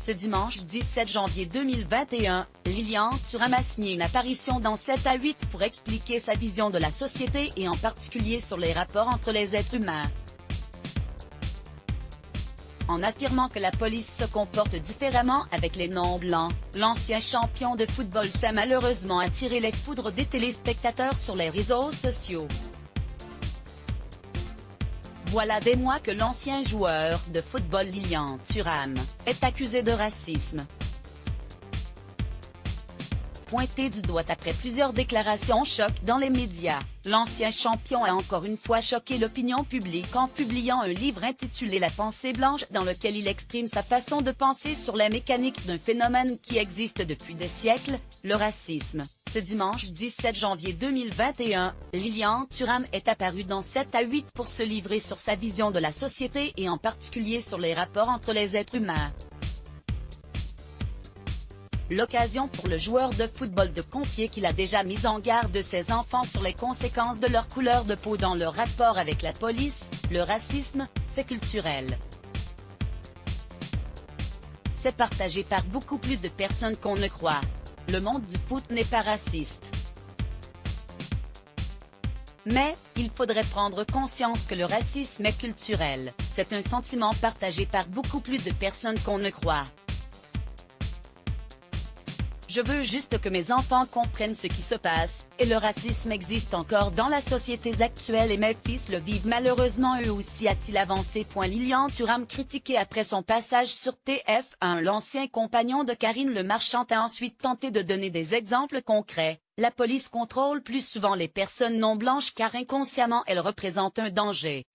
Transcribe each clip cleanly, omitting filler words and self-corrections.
Ce dimanche 17 janvier 2021, Lilian Thuram a signé une apparition dans 7 à 8 pour expliquer sa vision de la société et en particulier sur les rapports entre les êtres humains. En affirmant que la police se comporte différemment avec les non-blancs, l'ancien champion de football s'est malheureusement attiré les foudres des téléspectateurs sur les réseaux sociaux. Voilà des mois que l'ancien joueur de football Lilian Thuram est accusé de racisme. Pointé du doigt après plusieurs déclarations choc dans les médias, l'ancien champion a encore une fois choqué l'opinion publique en publiant un livre intitulé La pensée blanche dans lequel il exprime sa façon de penser sur les mécaniques d'un phénomène qui existe depuis des siècles, le racisme. Ce dimanche 17 janvier 2021, Lilian Thuram est apparu dans 7 à 8 pour se livrer sur sa vision de la société et en particulier sur les rapports entre les êtres humains. L'occasion pour le joueur de football de confier qu'il a déjà mis en garde ses enfants sur les conséquences de leur couleur de peau dans leur rapport avec la police. Le racisme, c'est culturel. C'est partagé par beaucoup plus de personnes qu'on ne croit. Le monde du foot n'est pas raciste. Mais, il faudrait prendre conscience que le racisme est culturel. C'est un sentiment partagé par beaucoup plus de personnes qu'on ne croit. Je veux juste que mes enfants comprennent ce qui se passe, et le racisme existe encore dans la société actuelle et mes fils le vivent malheureusement eux aussi, a-t-il avancé. Lilian Thuram critiqué après son passage sur TF1. L'ancien compagnon de Karine Le Marchand a ensuite tenté de donner des exemples concrets. La police contrôle plus souvent les personnes non blanches car inconsciemment elles représentent un danger.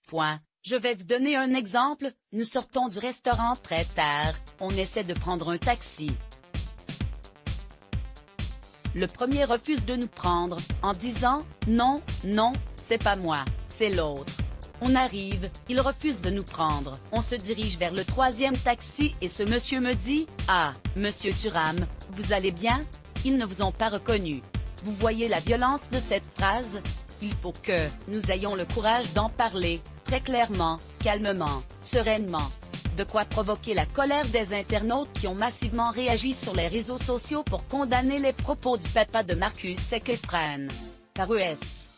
Je vais vous donner un exemple, nous sortons du restaurant très tard, on essaie de prendre un taxi. Le premier refuse de nous prendre, en disant « Non, non, c'est pas moi, c'est l'autre ». On arrive, il refuse de nous prendre, on se dirige vers le troisième taxi et ce monsieur me dit « Ah, monsieur Thuram, vous allez bien ?» Ils ne vous ont pas reconnu. Vous voyez la violence de cette phrase? Il faut que nous ayons le courage d'en parler, très clairement, calmement, sereinement. De quoi provoquer la colère des internautes qui ont massivement réagi sur les réseaux sociaux pour condamner les propos du papa de Marcus Ekefren. Par ES.